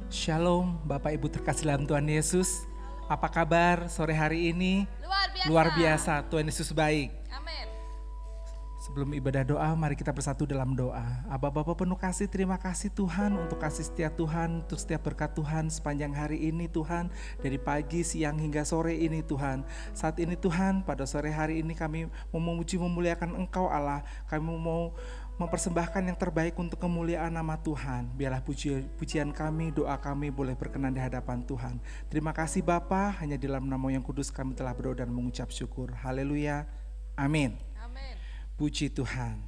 Shalom Bapak Ibu terkasih dalam Tuhan Yesus. Apa kabar sore hari ini? Luar biasa. Luar biasa, Tuhan Yesus baik. Amin. Sebelum ibadah doa, mari kita bersatu dalam doa. Aba Bapa penuh kasih, terima kasih Tuhan untuk kasih setia Tuhan, untuk setiap berkat Tuhan sepanjang hari ini Tuhan. Dari pagi, siang hingga sore ini Tuhan. Saat ini Tuhan, pada sore hari ini kami mau memuji memuliakan Engkau Allah. Kami mau mempersembahkan yang terbaik untuk kemuliaan nama Tuhan. Biarlah pujian kami, doa kami boleh berkenan di hadapan Tuhan. Terima kasih Bapa, hanya di dalam nama yang kudus kami telah berdoa dan mengucap syukur. Haleluya, amin. Amin. Puji Tuhan.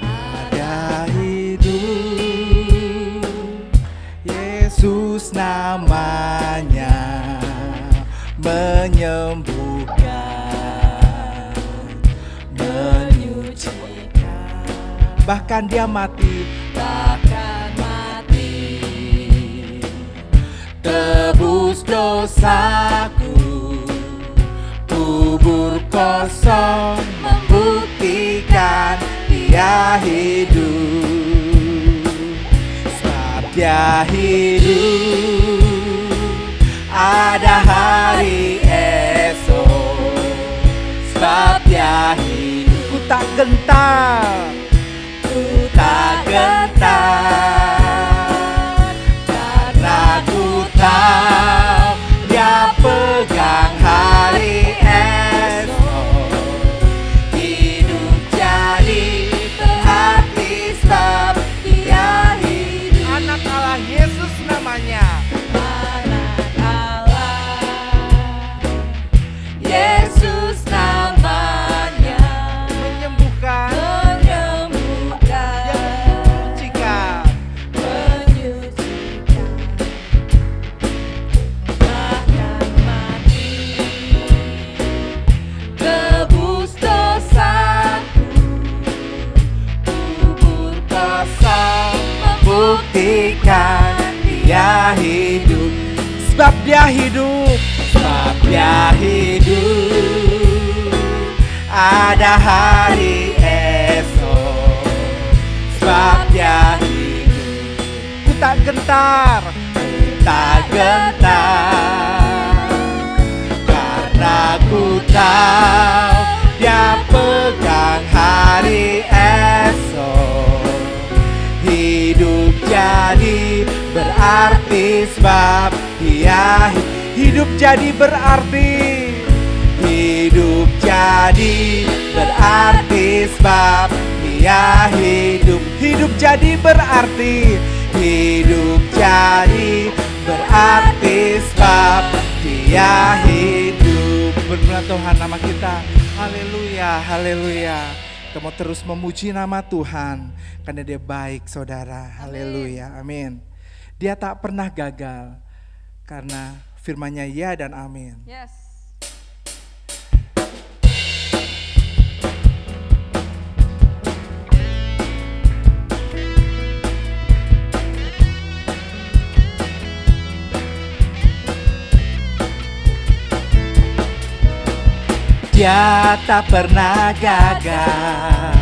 Ada hidup, Yesus namanya, menyembuhkan, menyucikan, bahkan dia mati, tebus dosaku, kubur kosong membuktikan dia hidup. Sebab dia hidup, ada hari esok. Sebab dia hidup, ku tak gentar, ku tak gentar. Tahu dia pegang hari esok. Hidup jadi berarti sebab dia hidup. Anak Allah Yesus namanya. Anak Allah Yesus namanya, menyembuhkan, yang menyucikan. Buktikan dia hidup. Sebab dia hidup, sebab dia hidup, ada hari esok. Sebab dia hidup, ku tak gentar, ku tak gentar, karena ku tahu dia pegang hari esok. Hidup jadi berarti sebab dia hidup jadi berarti. Hidup jadi berarti sebab dia hidup. Hidup jadi berarti. Hidup jadi berarti sebab dia hidup. Bermulia Tuhan nama kita. Haleluya, haleluya. Kita mau terus memuji nama Tuhan karena dia baik saudara. Haleluya, amin. Dia tak pernah gagal karena firman-Nya ya dan amin. Yes. Dia tak pernah gagal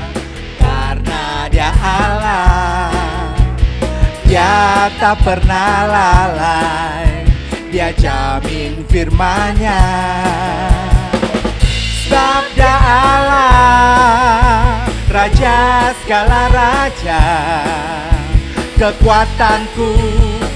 karena dia Allah. Dia tak pernah lalai, dia jamin firman-Nya. Sebab dia Allah, Raja segala raja, kekuatanku,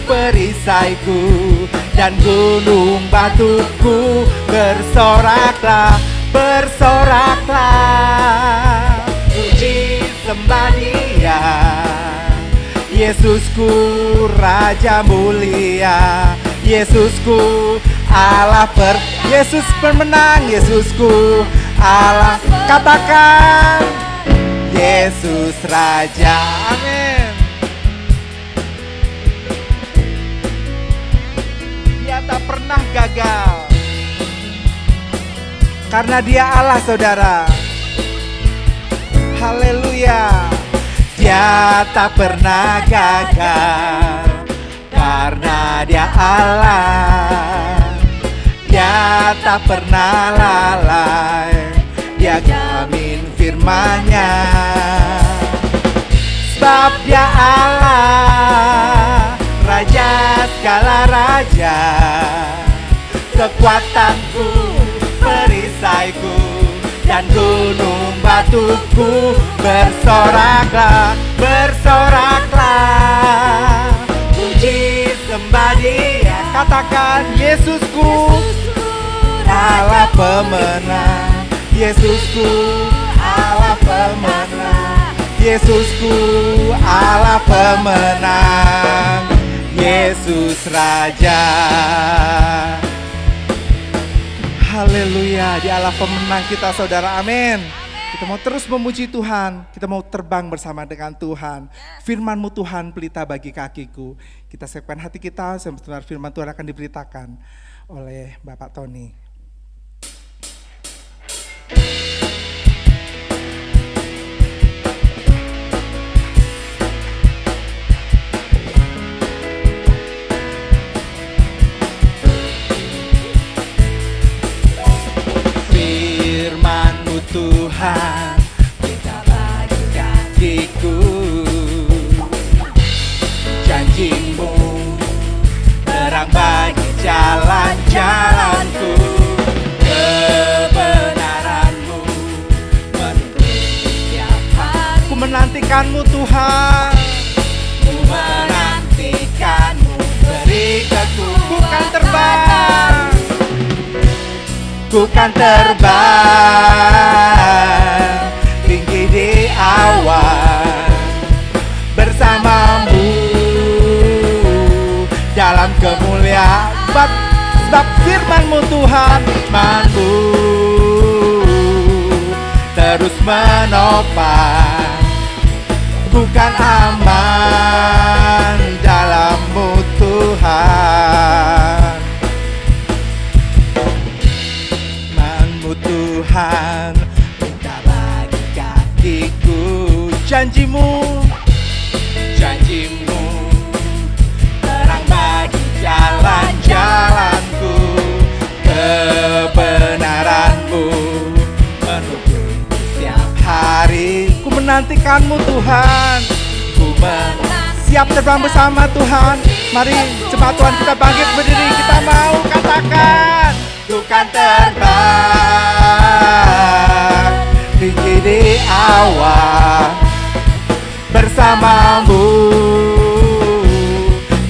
perisaiku, dan gunung batuku. Bersoraklah, bersoraklah, puji sembah dia. Yesusku Raja mulia, Yesusku Allah Yesus pemenang, Yesusku Allah. Katakan Yesus Raja, amin. Dia tak pernah gagal karena dia Allah saudara. Haleluya. Dia tak pernah gagal karena dia Allah. Dia Dia tak pernah lalai, Dia jamin firman-Nya. Sebab Dia Allah, Raja segala raja, kekuatanku, perisaiku, dan gunung batuku. Bersoraklah, bersoraklah, puji sembah Dia. Katakan, Yesusku Allah pemenang, Yesusku Allah pemenang, Yesusku Allah pemenang, Yesus Raja. Haleluya, Dia Allah pemenang kita, saudara. Amin. Kita mau terus memuji Tuhan, kita mau terbang bersama dengan Tuhan. Firman-Mu Tuhan pelita bagi kakiku. Kita siapkan hati kita, sebentar firman Tuhan akan diberitakan oleh Bapak Tony. Firman-Mu Tuhan pelita bagi kakiku, janji-Mu terang bagi jalan-jalanku, kebenaran-Mu menuntun setiap hari. Ku menantikan-Mu Tuhan, ku menantikan-Mu, beri kekuatan. Ku kan terbang, ku kan terbang tinggi di awan bersama-Mu dalam kemuliaan. Sebab firman-Mu Tuhan, firman-Mu terus menopang. Bukan aman dalam-Mu Tuhan, firman-Mu Tuhan pelita bagi kakiku, janji-Mu, janji-Mu terang bagi jalan-jalanku, kebenaran-Mu menuntun setiap hari. Ku menantikan-Mu Tuhan, ku siap terbang bersama Tuhan. Mari jemaat Tuhan kita bangkit berdiri, kita mau katakan, ku kan terbang tinggi di awan bersama-Mu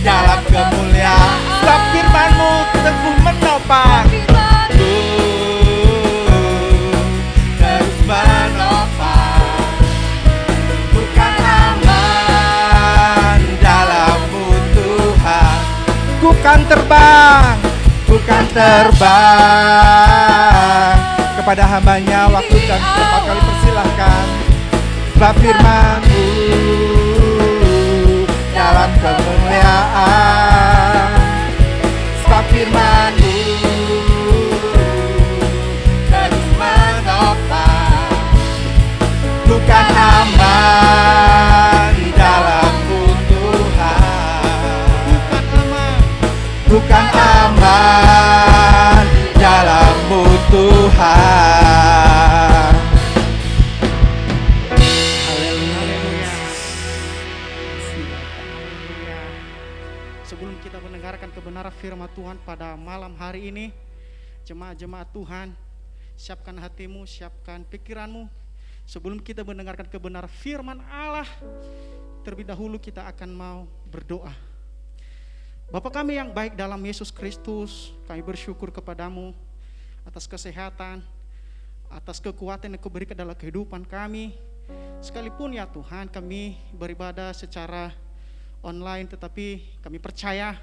dalam kemuliaan. Sebab firman-Mu teguh menopang, terus menopang. Bukan aman dalam-Mu Tuhan. Ku kan terbang, ku kan terbang. Kepada hamba-Nya waktu dan tempat kali persilahkan. Sebab firman-Mu dalam kemuliaan. Sebab firman-Mu terus menopang. Bukan aman dalam-Mu Tuhan, bukan aman dalam-Mu Tuhan. Sebelum kita mendengarkan kebenaran firman Tuhan pada malam hari ini, jemaat-jemaat Tuhan, siapkan hatimu, siapkan pikiranmu. Sebelum kita mendengarkan kebenaran firman Allah, terlebih dahulu kita akan mau berdoa. Bapa kami yang baik dalam Yesus Kristus, kami bersyukur kepadamu atas kesehatan, atas kekuatan yang Kau berikan dalam kehidupan kami. Sekalipun ya Tuhan kami beribadah secara online, tetapi kami percaya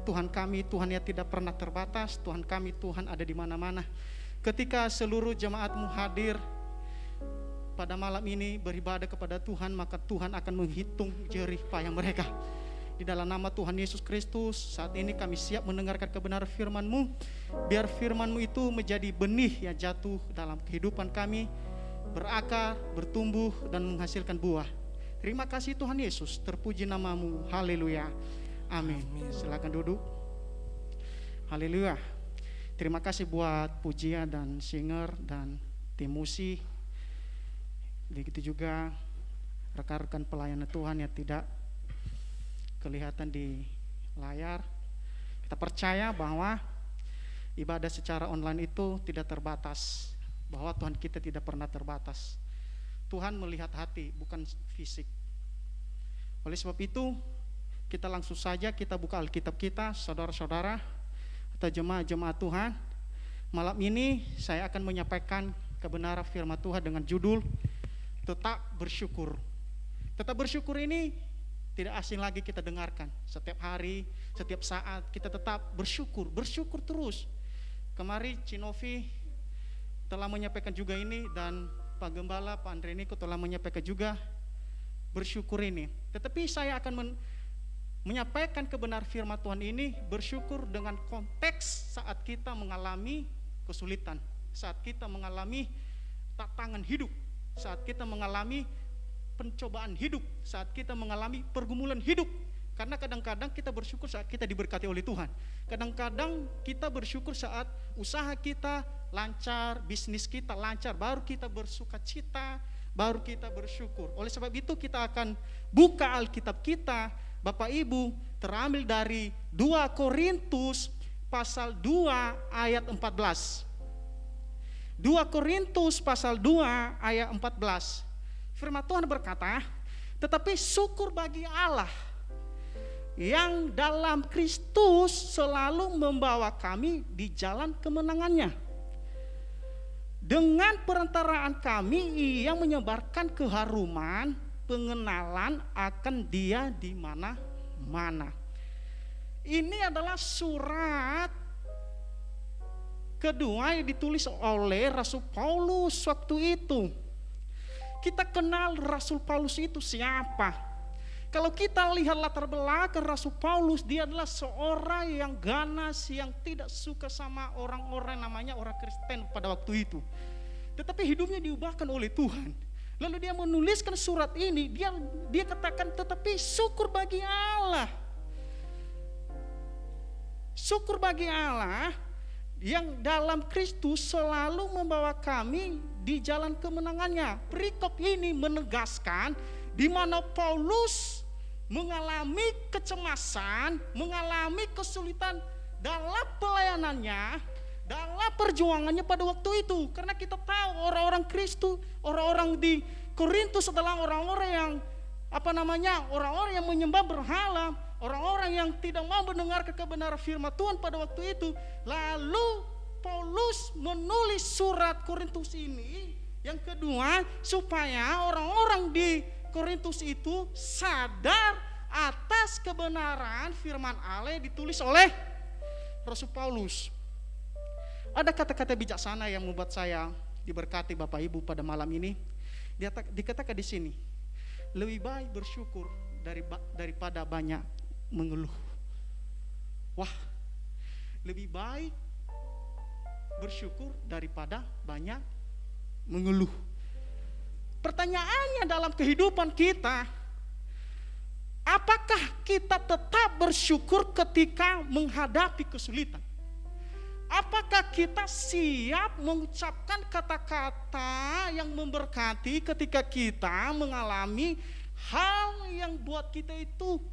Tuhan kami, Tuhan yang tidak pernah terbatas. Tuhan kami, Tuhan ada di mana-mana. Ketika seluruh jemaat-Mu hadir pada malam ini beribadah kepada Tuhan, maka Tuhan akan menghitung jerih payah mereka. Di dalam nama Tuhan Yesus Kristus, saat ini kami siap mendengarkan kebenaran firman-Mu. Biar firman-Mu itu menjadi benih yang jatuh dalam kehidupan kami, berakar, bertumbuh, dan menghasilkan buah. Terima kasih Tuhan Yesus, terpuji nama-Mu. Haleluya. Amin. Silakan duduk. Haleluya. Terima kasih buat pujian dan singer dan tim musik. Begitu juga rekan-rekan pelayanan Tuhan yang tidak kelihatan di layar. Kita percaya bahwa ibadah secara online itu tidak terbatas, bahwa Tuhan kita tidak pernah terbatas. Tuhan melihat hati, bukan fisik. Oleh sebab itu, kita langsung saja kita buka Alkitab kita, saudara-saudara atau jemaat-jemaat Tuhan. Malam ini saya akan menyampaikan kebenaran firman Tuhan dengan judul Tetap Bersyukur. Tetap bersyukur ini tidak asing lagi kita dengarkan. Setiap hari, setiap saat kita tetap bersyukur, bersyukur terus. Kemarin Cinovi telah menyampaikan juga ini, dan Pak Gembala, Pak Andre Niko telah menyampaikan juga bersyukur ini. Tetapi saya akan menyampaikan kebenaran firman Tuhan ini bersyukur dengan konteks saat kita mengalami kesulitan, saat kita mengalami tantangan hidup, saat kita mengalami pencobaan hidup, saat kita mengalami pergumulan hidup. Karena kadang-kadang kita bersyukur saat kita diberkati oleh Tuhan. Kadang-kadang kita bersyukur saat usaha kita lancar, bisnis kita lancar, baru kita bersuka cita, baru kita bersyukur. Oleh sebab itu kita akan buka Alkitab kita, Bapak Ibu, terambil dari 2 Korintus pasal 2 ayat 14. 2 Korintus pasal 2 ayat 14. Firman Tuhan berkata, tetapi syukur bagi Allah yang dalam Kristus selalu membawa kami di jalan kemenangannya. Dengan perantaraan kami ia menyebarkan keharuman pengenalan akan Dia di mana-mana. Ini adalah surat kedua yang ditulis oleh Rasul Paulus waktu itu. Kita kenal Rasul Paulus itu siapa? Kalau kita lihat latar belakang Rasul Paulus, dia adalah seorang yang ganas, yang tidak suka sama orang-orang namanya orang Kristen pada waktu itu. Tetapi hidupnya diubahkan oleh Tuhan. Lalu dia menuliskan surat ini, dia katakan tetapi syukur bagi Allah. Syukur bagi Allah yang dalam Kristus selalu membawa kami di jalan kemenangannya. Perikop ini menegaskan di mana Paulus mengalami kecemasan, mengalami kesulitan dalam pelayanannya, dalam perjuangannya pada waktu itu. Karena kita tahu orang-orang Kristus, orang-orang di Korintus adalah orang-orang yang orang-orang yang menyembah berhala, orang-orang yang tidak mau mendengar kebenaran firman Tuhan pada waktu itu. Lalu Paulus menulis surat Korintus ini yang kedua supaya orang-orang di Korintus itu sadar atas kebenaran firman Allah yang ditulis oleh Rasul Paulus. Ada kata-kata bijaksana yang membuat saya diberkati Bapak Ibu pada malam ini. Dikatakan di sini, lebih baik bersyukur daripada banyak mengeluh. Wah, lebih baik bersyukur daripada banyak mengeluh. Pertanyaannya dalam kehidupan kita, apakah kita tetap bersyukur ketika menghadapi kesulitan? Apakah kita siap mengucapkan kata-kata yang memberkati ketika kita mengalami hal yang buat kita itu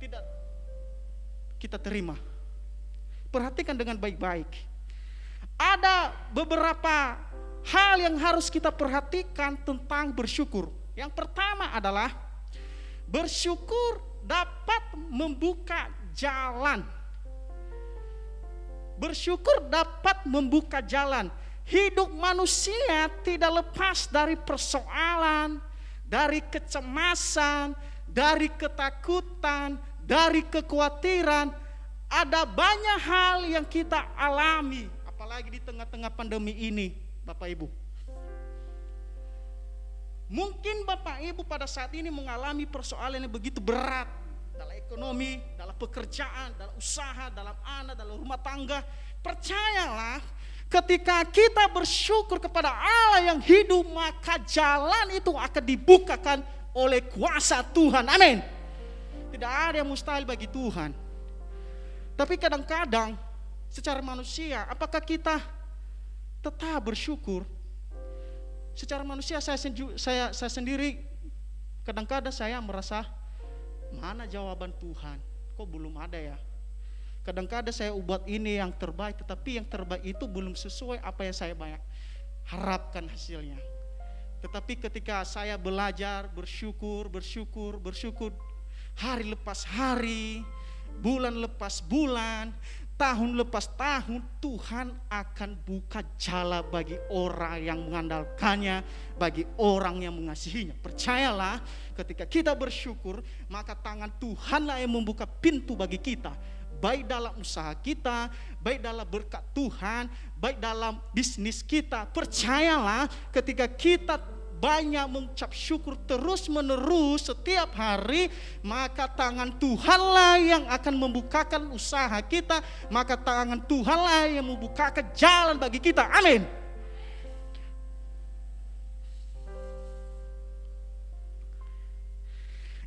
tidak kita terima? Perhatikan dengan baik-baik. Ada beberapa hal yang harus kita perhatikan tentang bersyukur. Yang pertama adalah bersyukur dapat membuka jalan. Bersyukur dapat membuka jalan. Hidup manusia tidak lepas dari persoalan, dari kecemasan, dari ketakutan, dari kekhawatiran. Ada banyak hal yang kita alami, apalagi di tengah-tengah pandemi ini, Bapak Ibu. Mungkin Bapak Ibu pada saat ini mengalami persoalan yang begitu berat dalam ekonomi, dalam pekerjaan, dalam usaha, dalam anak, dalam rumah tangga. Percayalah, ketika kita bersyukur kepada Allah yang hidup, maka jalan itu akan dibukakan oleh kuasa Tuhan. Amin. Tidak ada yang mustahil bagi Tuhan. Tapi kadang-kadang secara manusia, apakah kita tetap bersyukur? Secara manusia saya sendiri kadang-kadang saya merasa, mana jawaban Tuhan? Kok belum ada ya? Kadang-kadang saya buat ini yang terbaik, tetapi yang terbaik itu belum sesuai apa yang saya banyak harapkan hasilnya. Tetapi ketika saya belajar bersyukur, hari lepas hari, bulan lepas bulan, tahun lepas tahun, Tuhan akan buka jalan bagi orang yang mengandalkannya, bagi orang yang mengasihinya. Percayalah, ketika kita bersyukur, maka tangan Tuhanlah yang membuka pintu bagi kita, baik dalam usaha kita, baik dalam berkat Tuhan, baik dalam bisnis kita. Percayalah, ketika kita banyak mengucap syukur terus menerus setiap hari, maka tangan Tuhanlah yang akan membukakan usaha kita, maka tangan Tuhanlah yang membukakan jalan bagi kita. Amin.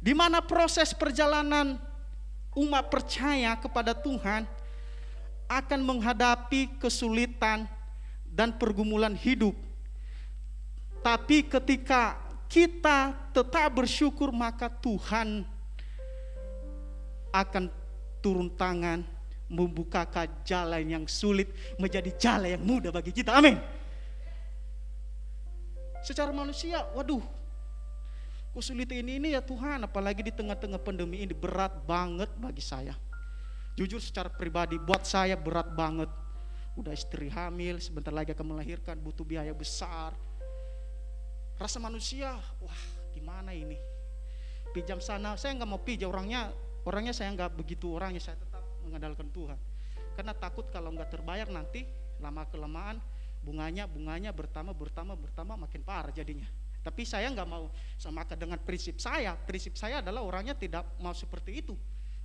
Di mana proses perjalanan umat percaya kepada Tuhan akan menghadapi kesulitan dan pergumulan hidup. Tapi ketika kita tetap bersyukur, maka Tuhan akan turun tangan membukakan jalan yang sulit menjadi jalan yang mudah bagi kita. Amin. Secara manusia, waduh, kesulitan ini ya Tuhan, apalagi di tengah-tengah pandemi ini berat banget bagi saya. Jujur secara pribadi buat saya berat banget. Udah istri hamil, sebentar lagi akan melahirkan, butuh biaya besar. Rasa manusia, wah gimana ini? Pinjam sana, saya nggak mau pinjam, orangnya saya nggak begitu orangnya, saya tetap mengandalkan Tuhan. Karena takut kalau nggak terbayar nanti lama kelamaan bunganya bertambah makin parah jadinya. Tapi saya nggak mau samakan dengan prinsip saya. Prinsip saya adalah orangnya tidak mau seperti itu.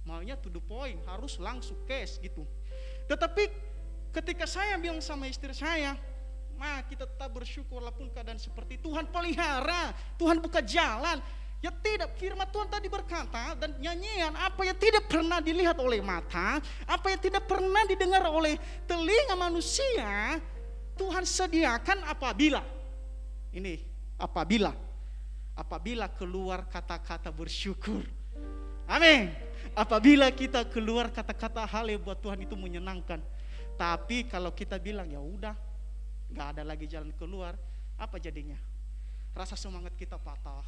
Maunya to the point, harus langsung cash gitu. Tetapi ketika saya bilang sama istri saya, kita tetap bersyukur walaupun keadaan seperti Tuhan pelihara, Tuhan buka jalan. Ya tidak, firman Tuhan tadi berkata dan nyanyian, apa yang tidak pernah dilihat oleh mata, apa yang tidak pernah didengar oleh telinga manusia, Tuhan sediakan apabila keluar kata-kata bersyukur. Amin. Apabila kita keluar kata-kata hal yang buat Tuhan itu menyenangkan. Tapi kalau kita bilang ya udah, nggak ada lagi jalan keluar, apa jadinya? Rasa semangat kita patah.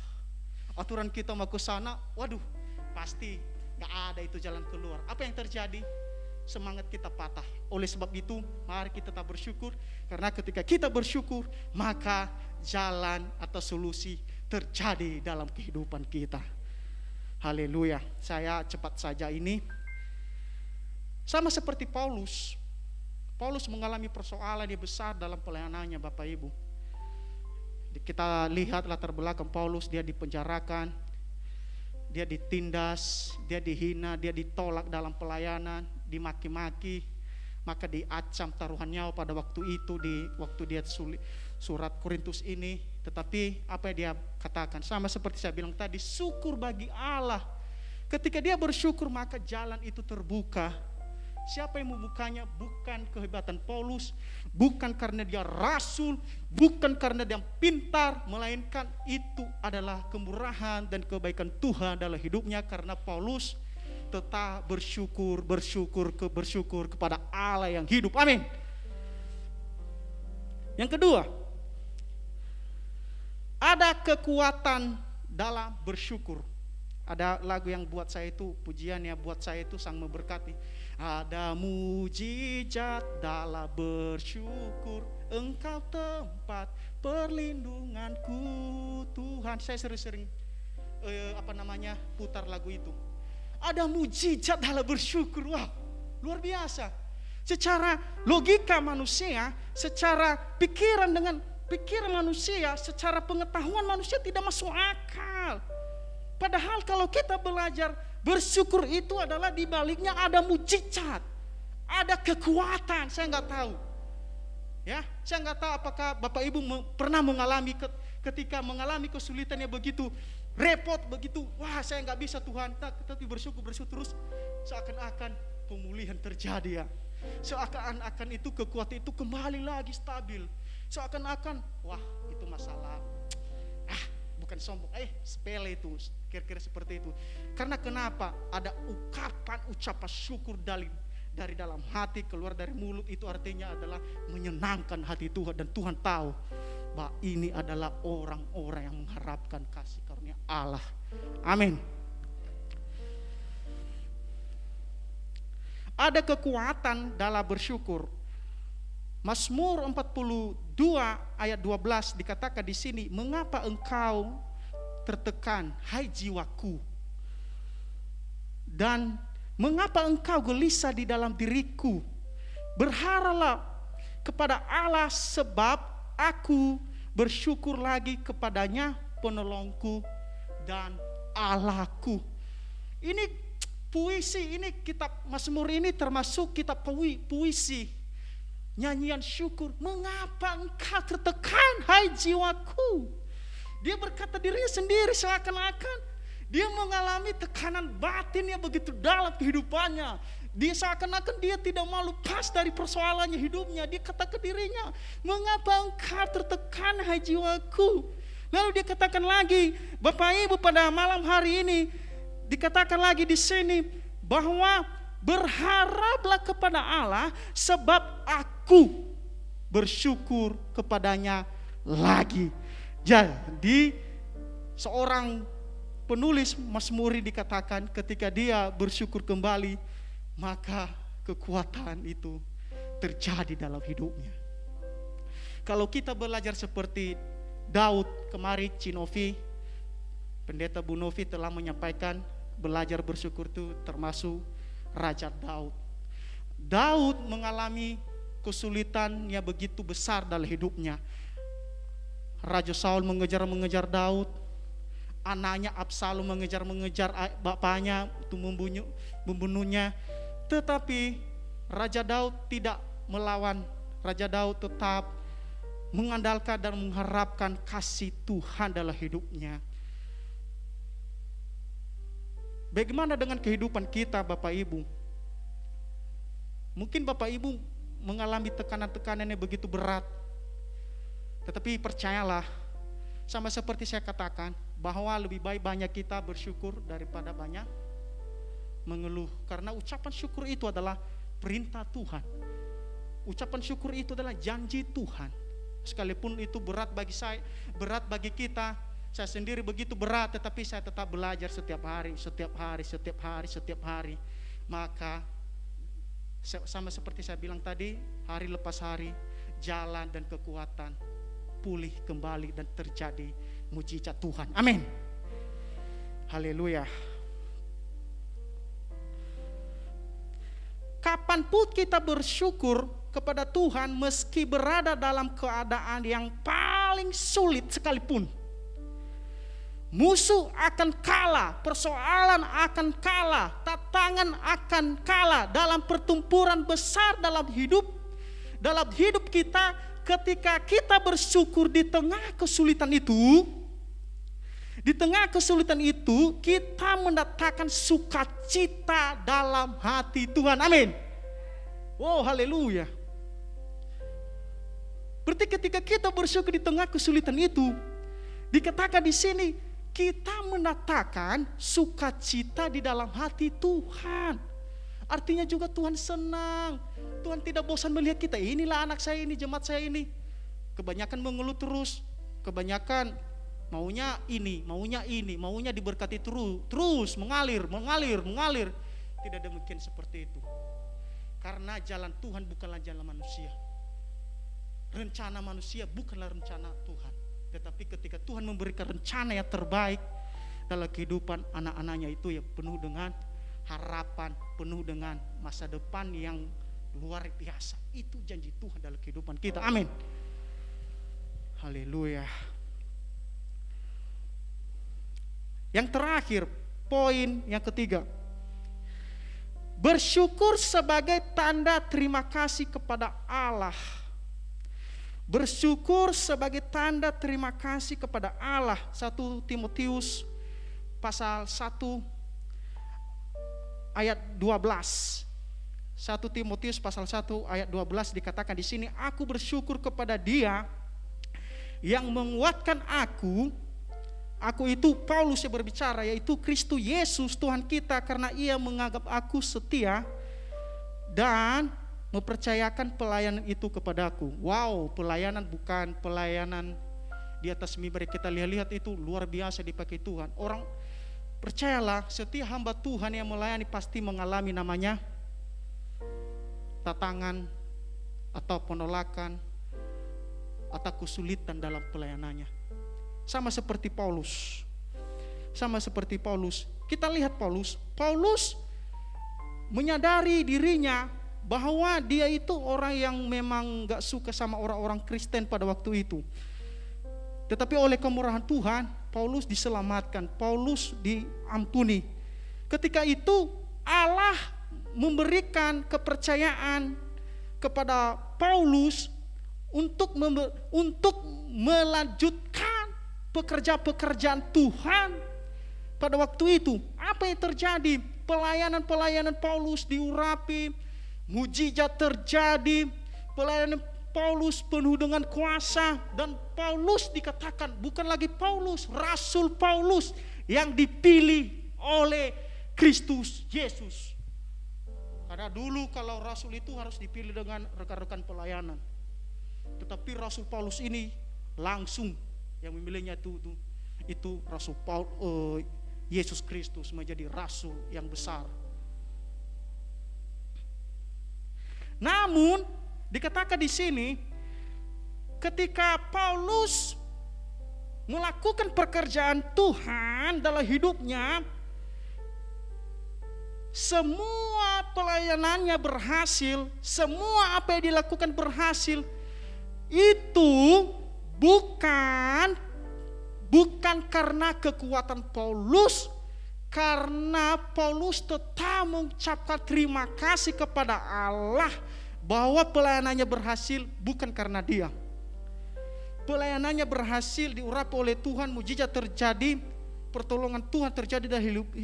Aturan kita mau ke sana, waduh, pasti nggak ada itu jalan keluar. Apa yang terjadi? Semangat kita patah. Oleh sebab itu, mari kita tetap bersyukur. Karena ketika kita bersyukur, maka jalan atau solusi terjadi dalam kehidupan kita. Haleluya. Saya cepat saja ini. Sama seperti Paulus. Paulus mengalami persoalan yang besar dalam pelayanannya, Bapak Ibu. Kita lihat latar belakang Paulus, dia dipenjarakan, dia ditindas, dia dihina, dia ditolak dalam pelayanan, dimaki-maki, maka diancam taruhan nyawa pada waktu itu, waktu dia surat Korintus ini. Tetapi apa yang dia katakan, sama seperti saya bilang tadi, syukur bagi Allah. Ketika dia bersyukur, maka jalan itu terbuka. Siapa yang membukanya? Bukan kehebatan Paulus, bukan karena dia rasul, bukan karena dia pintar, melainkan itu adalah kemurahan dan kebaikan Tuhan dalam hidupnya. Karena Paulus tetap bersyukur kepada Allah yang hidup. Amin. Yang kedua, ada kekuatan dalam bersyukur. Ada lagu yang buat saya itu, pujian yang buat saya itu sangat memberkati. Ada mujizat dalam bersyukur, Engkau tempat perlindunganku Tuhan. Saya sering-sering putar lagu itu. Ada mujizat dalam bersyukur. Wah, luar biasa. Secara logika manusia, secara pikiran manusia, secara pengetahuan manusia tidak masuk akal. Padahal kalau kita belajar bersyukur itu adalah di baliknya ada mujizat, ada kekuatan. Saya nggak tahu, ya, saya nggak tahu apakah Bapak Ibu pernah mengalami ketika mengalami kesulitan yang begitu repot, begitu, wah saya nggak bisa Tuhan, tapi bersyukur terus, seakan-akan pemulihan terjadi ya. Seakan-akan itu kekuatan itu kembali lagi stabil. Seakan-akan, wah itu masalah, bukan sombong, sepele itu, kira-kira seperti itu. Karena kenapa? Ada ucapan syukur dari dalam hati keluar dari mulut, itu artinya adalah menyenangkan hati Tuhan, dan Tuhan tahu bahwa ini adalah orang-orang yang mengharapkan kasih karunia Allah. Amin. Ada kekuatan dalam bersyukur. Mazmur 42 ayat 12 dikatakan di sini, mengapa engkau tertekan, hai jiwaku, dan mengapa engkau gelisah di dalam diriku? Berharaplah kepada Allah, sebab aku bersyukur lagi kepadanya, penolongku dan Allahku. Ini puisi, ini kitab Mazmur ini termasuk kitab puisi, nyanyian syukur. Mengapa engkau tertekan, hai jiwaku? Dia berkata dirinya sendiri, seakan-akan dia mengalami tekanan batin yang begitu dalam kehidupannya. Dia seakan-akan dia tidak mau lepas dari persoalannya hidupnya. Dia kata ke dirinya, mengapa engkau tertekan, hai jiwaku? Lalu dia katakan lagi, Bapak Ibu, pada malam hari ini dikatakan lagi di sini bahwa berharaplah kepada Allah, sebab aku bersyukur kepadanya lagi. Jadi seorang penulis Mazmur dikatakan ketika dia bersyukur kembali, maka kekuatan itu terjadi dalam hidupnya. Kalau kita belajar seperti Daud, kemarin Cinovi, Pendeta Bu Novi telah menyampaikan, belajar bersyukur itu termasuk Raja Daud. Daud mengalami kesulitan yang begitu besar dalam hidupnya. Raja Saul mengejar Daud, anaknya Absalom mengejar bapaknya untuk membunuhnya. Tetapi Raja Daud tidak melawan. Raja Daud tetap mengandalkan dan mengharapkan kasih Tuhan dalam hidupnya. Bagaimana dengan kehidupan kita, Bapak Ibu? Mungkin Bapak Ibu mengalami tekanan-tekanan yang begitu berat. Tetapi percayalah, sama seperti saya katakan, bahwa lebih baik banyak kita bersyukur daripada banyak mengeluh. Karena ucapan syukur itu adalah perintah Tuhan. Ucapan syukur itu adalah janji Tuhan. Sekalipun itu berat bagi saya, berat bagi kita, saya sendiri begitu berat, tetapi saya tetap belajar setiap hari. Maka sama seperti saya bilang tadi, hari lepas hari, jalan dan kekuatan pulih kembali dan terjadi mujizat Tuhan. Amin. Haleluya. Kapanpun kita bersyukur kepada Tuhan, meski berada dalam keadaan yang paling sulit sekalipun. Musuh akan kalah, persoalan akan kalah, tantangan akan kalah dalam pertempuran besar dalam hidup kita. Ketika kita bersyukur di tengah kesulitan itu, kita mendatangkan sukacita dalam hati Tuhan. Amin. Oh, haleluya. Berarti ketika kita bersyukur di tengah kesulitan itu, dikatakan di sini, kita mendatangkan sukacita di dalam hati Tuhan. Artinya juga Tuhan senang. Tuhan tidak bosan melihat kita. Inilah anak saya ini, jemaat saya ini. Kebanyakan mengeluh terus. Kebanyakan maunya ini, maunya diberkati terus mengalir. Tidak demikian seperti itu. Karena jalan Tuhan bukanlah jalan manusia. Rencana manusia bukanlah rencana Tuhan. Tetapi ketika Tuhan memberikan rencana yang terbaik dalam kehidupan anak-anaknya, itu ya penuh dengan harapan, penuh dengan masa depan yang luar biasa. Itu janji Tuhan dalam kehidupan kita. Amin. Haleluya. Yang terakhir, poin yang ketiga, bersyukur sebagai tanda terima kasih kepada Allah. Bersyukur sebagai tanda terima kasih kepada Allah. 1 Timotius pasal 1 ayat 12. 1 Timotius pasal 1 ayat 12 dikatakan di sini, aku bersyukur kepada Dia yang menguatkan aku itu Paulus yang berbicara, yaitu Kristus Yesus Tuhan kita, karena Ia menganggap aku setia dan mempercayakan pelayanan itu kepadaku. Wow, pelayanan bukan pelayanan di atas mimbar kita lihat-lihat, itu luar biasa dipakai Tuhan. Orang percayalah, setiap hamba Tuhan yang melayani pasti mengalami namanya tantangan atau penolakan atau kesulitan dalam pelayanannya. Sama seperti Paulus. Kita lihat Paulus menyadari dirinya bahwa dia itu orang yang memang gak suka sama orang-orang Kristen pada waktu itu. Tetapi oleh kemurahan Tuhan, Paulus diselamatkan, Paulus diampuni. Ketika itu Allah memberikan kepercayaan kepada Paulus untuk melanjutkan pekerjaan Tuhan pada waktu itu. Apa yang terjadi? Pelayanan Paulus diurapi, mujizat terjadi, pelayanan Paulus penuh dengan kuasa, dan Paulus dikatakan bukan lagi Paulus, Rasul Paulus yang dipilih oleh Kristus Yesus. Karena dulu kalau rasul itu harus dipilih dengan rekan-rekan pelayanan, tetapi Rasul Paulus ini langsung yang memilihnya itu Rasul Yesus Kristus menjadi rasul yang besar. Namun dikatakan di sini, ketika Paulus melakukan pekerjaan Tuhan dalam hidupnya, semua pelayanannya berhasil, semua apa yang dilakukan berhasil. Itu bukan karena kekuatan Paulus, karena Paulus tetap mengucapkan terima kasih kepada Allah bahwa pelayanannya berhasil bukan karena dia. Pelayanannya berhasil, diurapi oleh Tuhan, mujizat terjadi, pertolongan Tuhan terjadi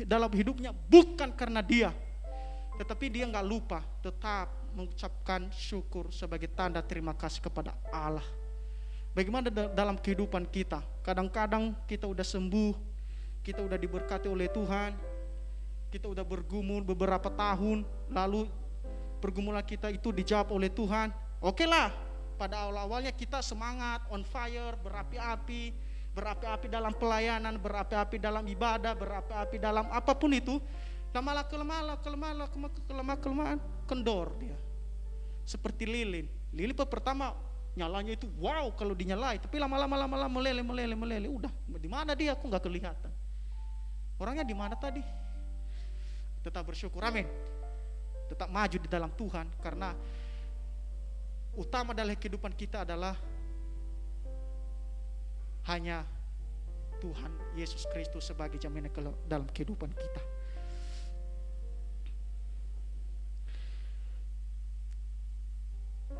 dalam hidupnya bukan karena dia. Tetapi dia gak lupa tetap mengucapkan syukur sebagai tanda terima kasih kepada Allah. Bagaimana dalam kehidupan kita? Kadang-kadang kita udah sembuh, kita udah diberkati oleh Tuhan, kita udah bergumul beberapa tahun, lalu pergumulan kita itu dijawab oleh Tuhan. Oke lah, pada awal-awalnya kita semangat, on fire, berapi-api dalam pelayanan, berapi-api dalam ibadah, berapi-api dalam apapun itu. Kelemahan, kendor dia. Seperti lilin. Lilin pertama nyalanya itu wow kalau dinyalai, tapi lama-lama meleleh. Udah, di mana dia? Aku nggak kelihatan. Orangnya di mana tadi? Tetap bersyukur, amin. Tetap maju di dalam Tuhan, karena utama dalam kehidupan kita adalah hanya Tuhan Yesus Kristus sebagai jaminan dalam kehidupan kita.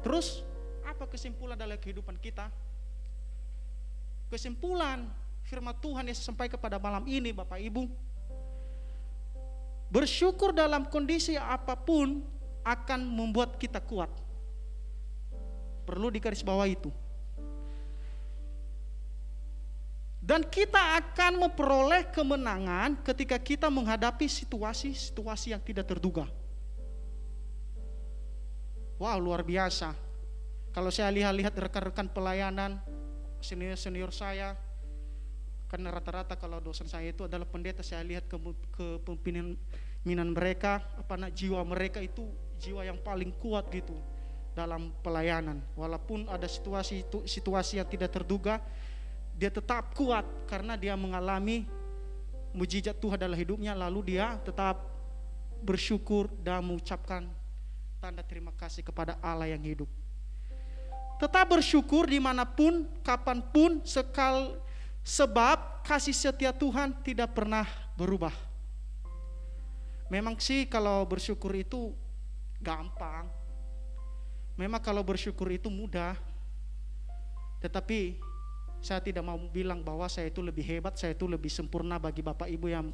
Terus apa kesimpulan dalam kehidupan kita? Kesimpulan firman Tuhan yang saya sampaikan pada malam ini, Bapak Ibu, bersyukur dalam kondisi apapun akan membuat kita kuat. Perlu digarisbawahi itu. Dan kita akan memperoleh kemenangan ketika kita menghadapi situasi yang tidak terduga. Wow, luar biasa. Kalau saya lihat rekan-rekan pelayanan, senior saya, karena rata-rata kalau dosen saya itu adalah pendeta, saya lihat kepemimpinan mereka, jiwa mereka itu jiwa yang paling kuat gitu dalam pelayanan. Walaupun ada situasi yang tidak terduga, dia tetap kuat karena dia mengalami mujizat Tuhan dalam hidupnya, lalu dia tetap bersyukur dan mengucapkan tanda terima kasih kepada Allah yang hidup. Tetap bersyukur dimanapun, kapanpun, sebab kasih setia Tuhan tidak pernah berubah. Memang sih kalau bersyukur itu gampang, memang kalau bersyukur itu mudah, tetapi saya tidak mau bilang bahwa saya itu lebih hebat, saya itu lebih sempurna bagi Bapak Ibu yang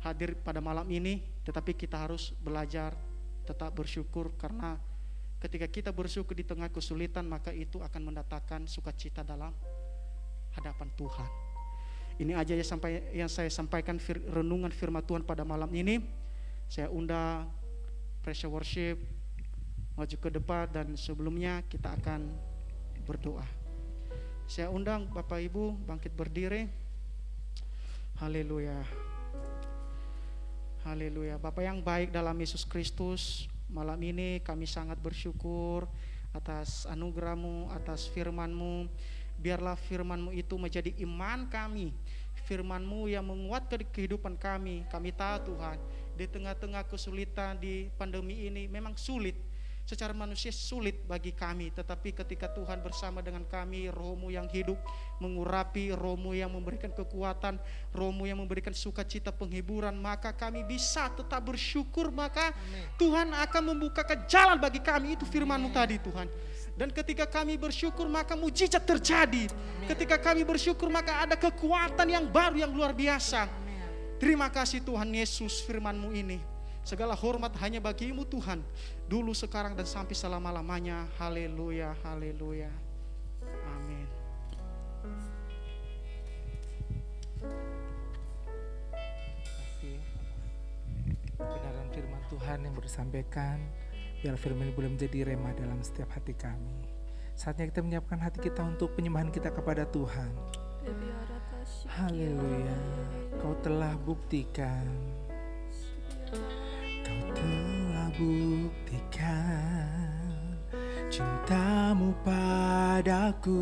hadir pada malam ini. Tetapi kita harus belajar tetap bersyukur, karena ketika kita bersyukur di tengah kesulitan, maka itu akan mendatangkan sukacita dalam hadapan Tuhan. Ini aja yang saya sampaikan renungan firman Tuhan pada malam ini. Saya undang praise worship maju ke depan, dan sebelumnya kita akan berdoa. Saya undang Bapak Ibu bangkit berdiri. Haleluya. Haleluya. Bapa yang baik dalam Yesus Kristus, malam ini kami sangat bersyukur atas anugerah-Mu, atas firman-Mu. Biarlah firman-Mu itu menjadi iman kami, firman-Mu yang menguatkan kehidupan kami. Kami tahu Tuhan, di tengah-tengah kesulitan di pandemi ini memang sulit, secara manusia sulit bagi kami, tetapi ketika Tuhan bersama dengan kami, Roh-Mu yang hidup mengurapi, Roh-Mu yang memberikan kekuatan, Roh-Mu yang memberikan sukacita penghiburan, maka kami bisa tetap bersyukur. Maka Tuhan akan membukakan jalan bagi kami. Itu firman-Mu tadi Tuhan. Dan ketika kami bersyukur, maka mujizat terjadi. Ketika kami bersyukur, maka ada kekuatan yang baru, yang luar biasa. Terima kasih Tuhan Yesus, firman-Mu ini. Segala hormat hanya bagi-Mu Tuhan, dulu, sekarang, dan sampai selama-lamanya. Haleluya, haleluya. Amin. Kebenaran firman Tuhan yang disampaikan, biar firman ini boleh menjadi rema dalam setiap hati kami. Saatnya kita menyiapkan hati kita untuk penyembahan kita kepada Tuhan. Haleluya. Kau telah buktikan, Kau telah buktikan cinta-Mu padaku.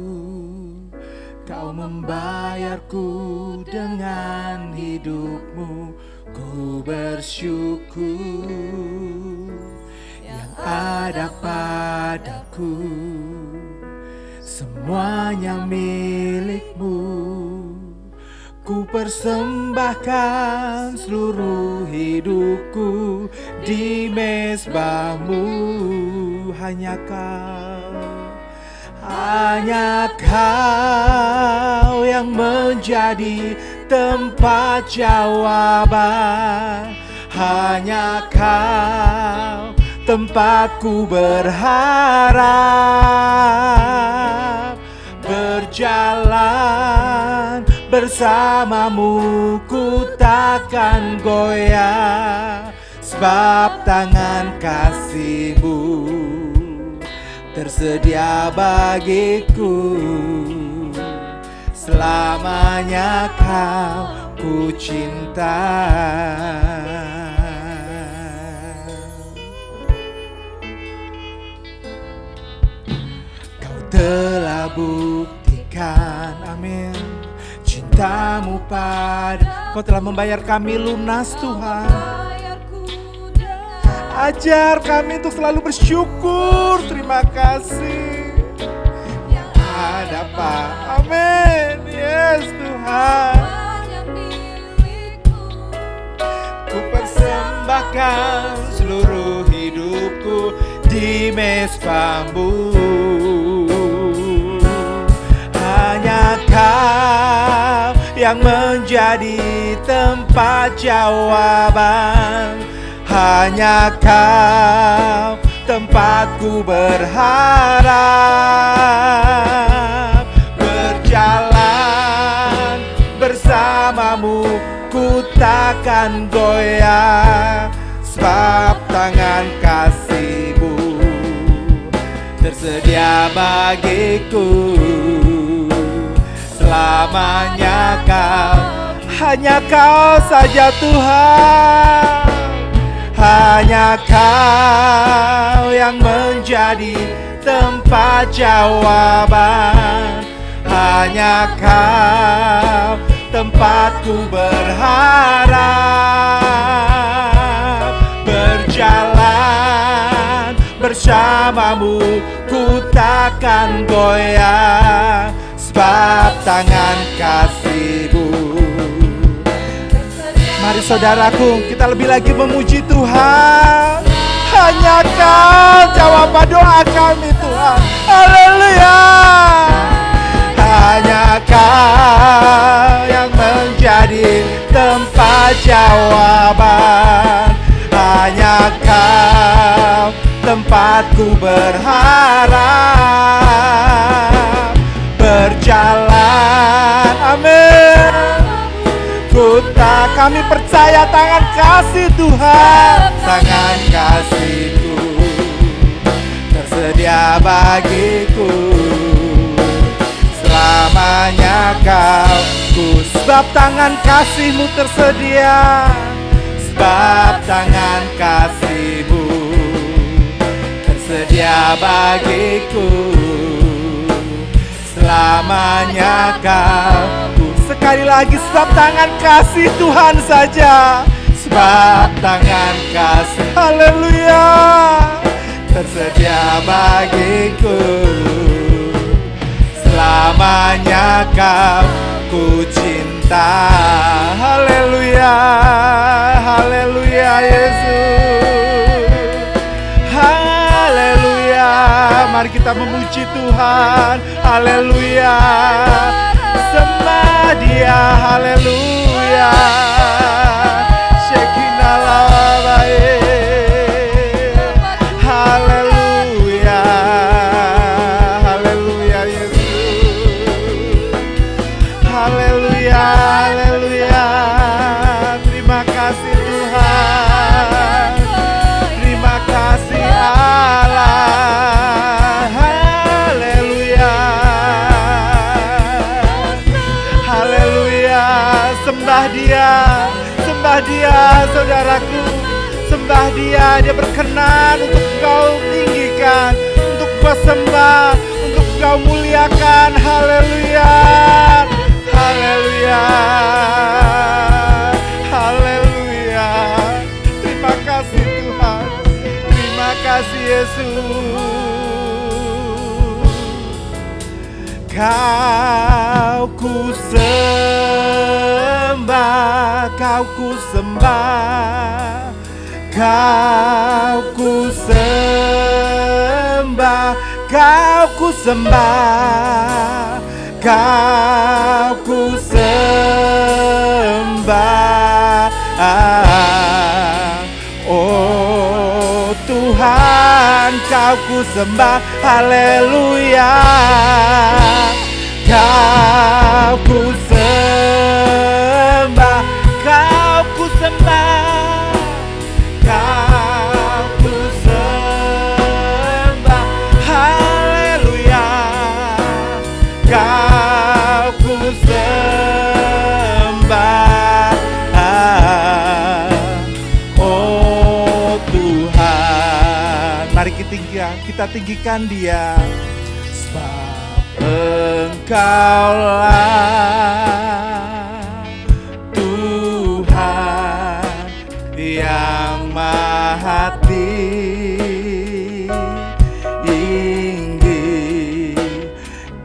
Kau membayarku dengan hidup-Mu. Ku bersyukur yang ada padaku, semuanya milik-Mu. Ku persembahkan seluruh hidupku di mezbah-Mu. Hanya Kau yang menjadi tempat jawaban. Hanya Kau tempatku berharap. Berjalan bersama-Mu ku takkan goyah, sebab tangan kasih-Mu tersedia bagiku. Selamanya Kau ku cinta. Kau telah buktikan, amin, cinta-Mu pada. Kau telah membayar kami lunas Tuhan. Ajar kami untuk selalu bersyukur. Terima kasih yang ada Pak. Amin. Yes Tuhan. Ku persembahkan seluruh hidupku di mezbah-Mu. Hanya Kau yang menjadi tempat jawaban. Hanya Kau tempatku berharap. Berjalan bersama-Mu ku takkan goyah, sebab tangan kasih-Mu tersedia bagiku. Selamanya Kau, hanya Kau saja Tuhan. Hanya Kau yang menjadi tempat jawaban. Hanya Kau tempatku berharap. Berjalan bersama-Mu ku takkan goyah, sebab tangan kasih-Mu. Mari saudaraku, kita lebih lagi memuji Tuhan. Hanya Kau jawaban doa kami Tuhan. Haleluya. Hanya Kau yang menjadi tempat jawaban. Hanya Kau saat ku berharap berjalan. Amin. Kami percaya tangan kasih Tuhan, tangan kasih-Ku tersedia bagiku. Selamanya Kau, sebab tangan kasih-Mu tersedia, sebab tangan kasih-Mu tersedia bagiku. Selamanya Kau. Sekali lagi, sebab tangan kasih Tuhan saja, sebab tangan kasih, haleluya, tersedia bagiku. Selamanya Kau ku cinta, haleluya, haleluya Yesus, haleluya. Mari kita memuji Tuhan, haleluya. Sembah Dia, haleluya. Shekinah lawabae, haleluya, haleluya Yesus, haleluya, haleluya. Terima kasih Tuhan, terima kasih Allah. Sembah Dia saudaraku, sembah Dia. Dia berkenan untuk kau tinggikan, untuk kau sembah, untuk kau muliakan. Haleluya, haleluya, haleluya. Terima kasih Tuhan, terima kasih Yesus. Kau ku sembah, Kau ku sembah, Kau ku sembah, Kau ku sembah, Kau ku sembah. Oh Tuhan, Kau ku sembah, haleluya. Kau ku sembah, Kau ku sembah, Kau ku sembah, haleluya. Kau ku sembah, oh Tuhan. Mari kita tinggikan Dia, sebab Engkaulah Tuhan yang maha tinggi,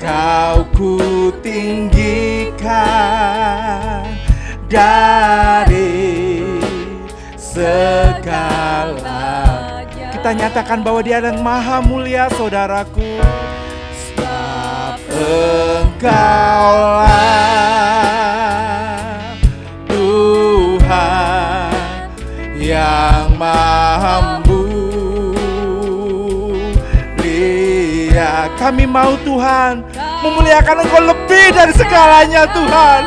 Kau ku tinggikan dari segala. Kita nyatakan bahwa Dia yang maha mulia saudaraku. Engkaulah Tuhan yang maha mulia. Kami mau Tuhan memuliakan Engkau lebih dari segalanya Tuhan.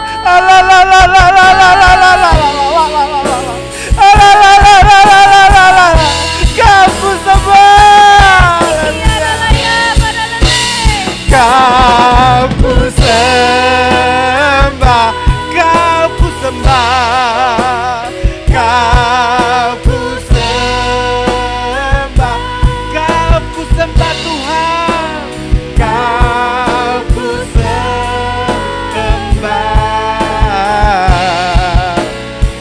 Kau ku sembah, Kau ku sembah, Kau ku sembah, Kau ku sembah, Kau ku sembah Tuhan, Kau ku sembah.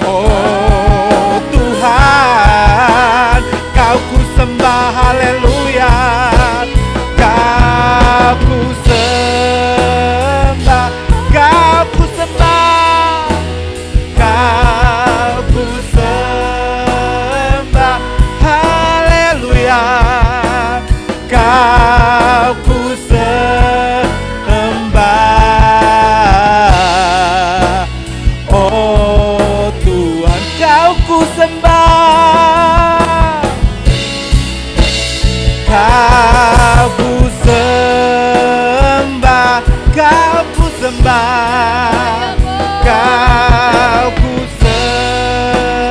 Oh Tuhan, sembah, Kau ku sembah.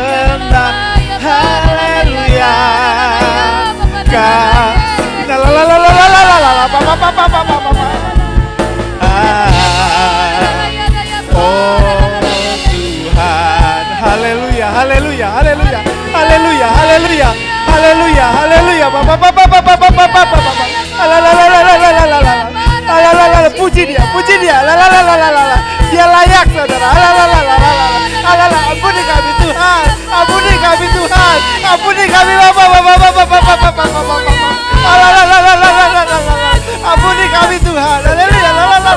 Haleluya. Oh Tuhan, haleluya, haleluya, haleluya, haleluya, haleluya, haleluya, haleluya, puji dia, dia layak saudara, ampuni kami Tuhan, ampuni kami Tuhan, ampuni kami ampuni kami Tuhan, haleluya, haleluya,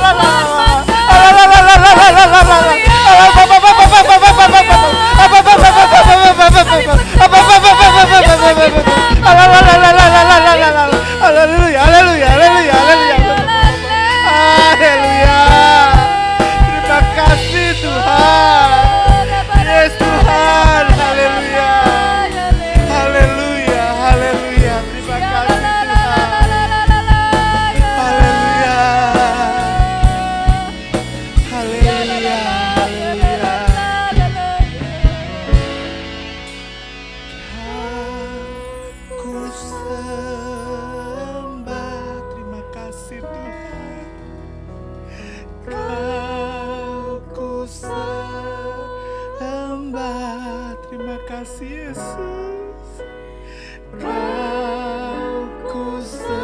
haleluya, haleluya, haleluya, haleluya. Terima kasih Tuhan, yes Tuhan, haleluya, haleluya, haleluya. Terima kasih Tuhan, haleluya, haleluya, haleluya. Aku sembah, terima kasih Tuhan. Kau ku sembah, terima kasih Yesus. Kau ku sembah,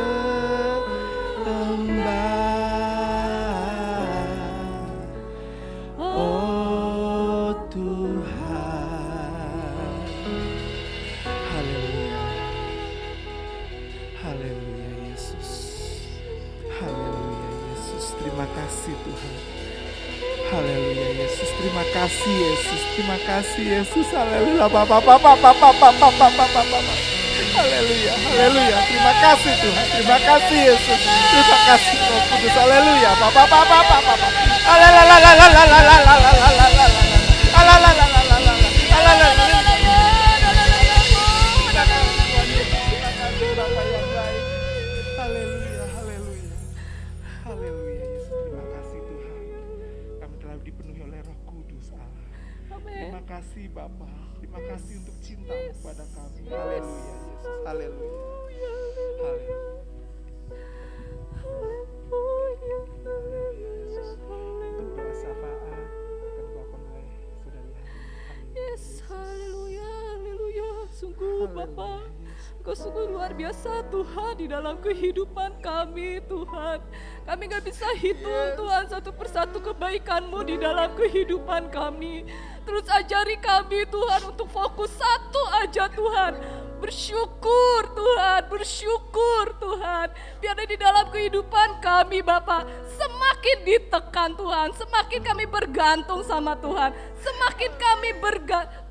oh Tuhan. Haleluya, haleluya Yesus, haleluya Yesus. Terima kasih Tuhan. Haleluya Yesus, terima kasih Yesus, terima kasih Yesus, haleluya, haleluya, haleluya, terima kasih Tuhan, terima kasih Yesus, terima kasih Roh Kudus, haleluya, haleluya, haleluya, haleluya Yesus, terima kasih Tuhan. Kami telah dipenuhi oleh Roh Kudus Allah. Terima kasih Bapa, terima kasih untuk cinta kepada kami. Haleluya Yesus, haleluya, haleluya. Untuk doa syafaat akan dibawakan oleh saudari Hani. Yes, haleluya, haleluya. Sungguh Bapa, Engkau sungguh luar biasa Tuhan di dalam kehidupan kami Tuhan. Kami gak bisa hitung Tuhan satu persatu kebaikan-Mu di dalam kehidupan kami. Terus ajari kami Tuhan untuk fokus satu aja Tuhan. Bersyukur Tuhan, bersyukur Tuhan. Biar di dalam kehidupan kami Bapa semakin ditekan Tuhan, semakin kami bergantung sama Tuhan, semakin kami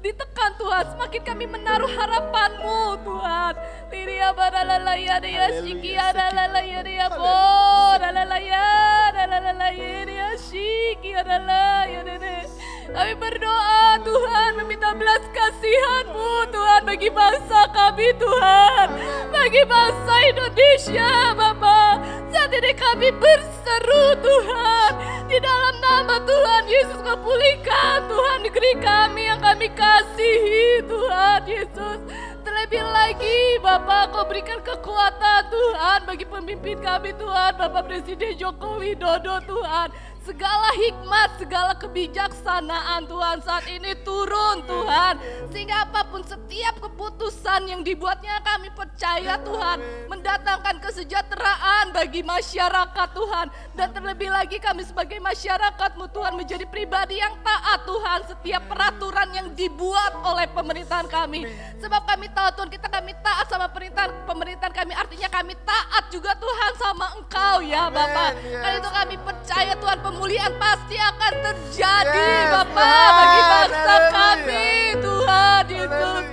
ditekan Tuhan, semakin kami menaruh harapan-Mu Tuhan. Liria baralalaya dia shikia dalalaya dia bo dalalaya dia shikia dalalaya dia. Kami berdoa Tuhan, meminta belas kasihan-Mu Tuhan bagi bangsa kami Tuhan, bagi bangsa Indonesia Bapa. Saat ini kami berseru Tuhan, di dalam nama Tuhan Yesus Kau pulihkan Tuhan negeri kami yang kami kasihi Tuhan Yesus. Terlebih lagi Bapa, Kau berikan kekuatan Tuhan bagi pemimpin kami Tuhan, Bapak Presiden Joko Widodo Tuhan. Segala hikmat, segala kebijaksanaan Tuhan saat ini turun Tuhan. Sehingga apapun setiap keputusan yang dibuatnya kami percaya Tuhan mendatangkan kesejahteraan bagi masyarakat Tuhan. Dan terlebih lagi kami sebagai masyarakat-Mu Tuhan menjadi pribadi yang taat Tuhan setiap peraturan yang dibuat oleh pemerintahan kami. Sebab kami tahu Tuhan kami taat sama pemerintahan kami, artinya kami taat juga Tuhan sama Engkau ya Bapak. Karena itu kami percaya Tuhan pemulihan pasti akan terjadi Bapak bagi bangsa kami Tuhan Yesus.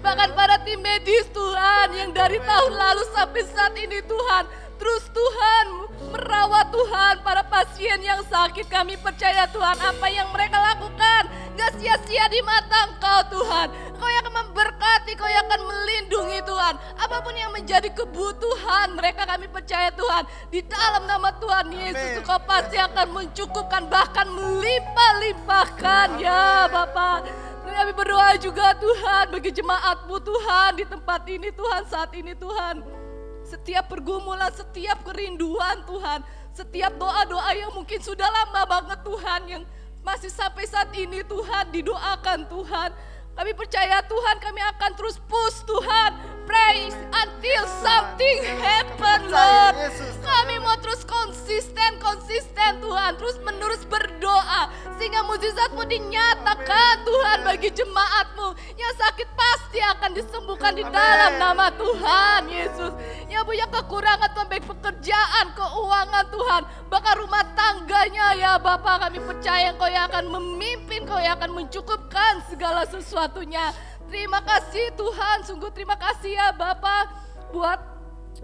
Bahkan para tim medis Tuhan yang dari tahun lalu sampai saat ini Tuhan terus Tuhan merawat Tuhan para pasien yang sakit. Kami percaya Tuhan apa yang mereka lakukan gak sia-sia di mata Engkau Tuhan. Engkau yang akan memberkati, Engkau yang akan melindungi Tuhan. Apapun yang menjadi kebutuhan mereka, kami percaya Tuhan, di dalam nama Tuhan Yesus Engkau pasti akan mencukupkan, bahkan melimpah-limpahkan ya Bapa. Dan kami berdoa juga Tuhan bagi jemaat-Mu Tuhan di tempat ini Tuhan, saat ini Tuhan. Setiap pergumulan, setiap kerinduan Tuhan, setiap doa-doa yang mungkin sudah lama banget Tuhan, yang masih sampai saat ini Tuhan didoakan Tuhan. Kami percaya Tuhan, kami akan terus push Tuhan, pray until something happen Lord. Kami mau terus konsisten Tuhan, terus menerus berdoa sehingga mujizat-Mu dinyatakan Tuhan bagi jemaat-Mu. Yang sakit pasti akan disembuhkan di dalam nama Tuhan Yesus. Yang punya kekurangan Tuhan, baik pekerjaan, keuangan Tuhan, bahkan rumah tangganya ya Bapa, kami percaya Engkau yang akan memimpin, Engkau yang akan mencukupkan segala sesuatunya. Terima kasih Tuhan, sungguh terima kasih ya Bapa buat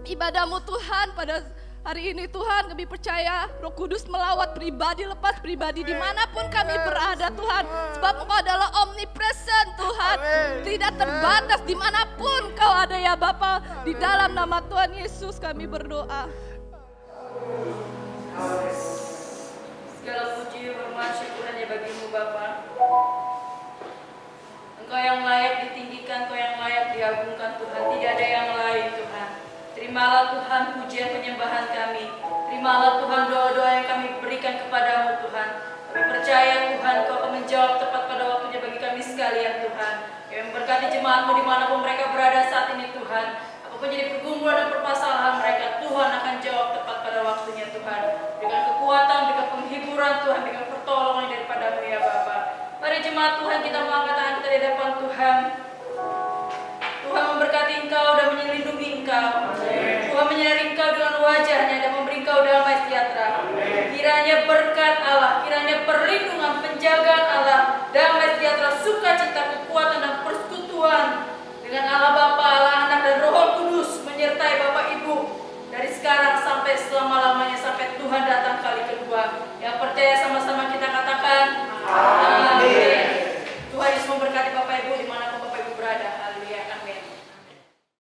ibadah-Mu Tuhan pada hari ini Tuhan. Kami percaya Roh Kudus melawat pribadi lepas pribadi dimanapun kami berada Tuhan. Sebab Engkau adalah omnipresent Tuhan, tidak terbatas dimanapun Kau ada ya Bapa. Di dalam nama Tuhan Yesus kami berdoa. Segala puji, hormat, syukur hanya bagi-Mu Bapa. Engkau yang layak ditinggikan, Engkau yang layak diagungkan Tuhan. Tidak ada yang lain Tuhan. Terimalah Tuhan pujian penyembahan kami. Terimalah Tuhan doa-doa yang kami berikan kepadamu Tuhan. Kami percaya Tuhan Kau akan menjawab tepat pada waktunya bagi kami sekalian Tuhan. Kami memberkati jemaat-Mu dimanapun mereka berada saat ini Tuhan. Apapun jadi pergumulan dan permasalahan mereka, Tuhan akan jawab tepat pada waktunya Tuhan. Berikan kekuatan, berikan penghiburan Tuhan, berikan pertolongan daripada-Mu ya Bapa. Mari jemaat Tuhan, kita mengangkat tangan kita di depan Tuhan. Tuhan memberkati engkau dan melindungi engkau. Tuhan menyinari engkau dengan wajahnya dan memberi engkau damai sejahtera. Kiranya berkat Allah, kiranya perlindungan, penjagaan Allah, damai sejahtera, sukacita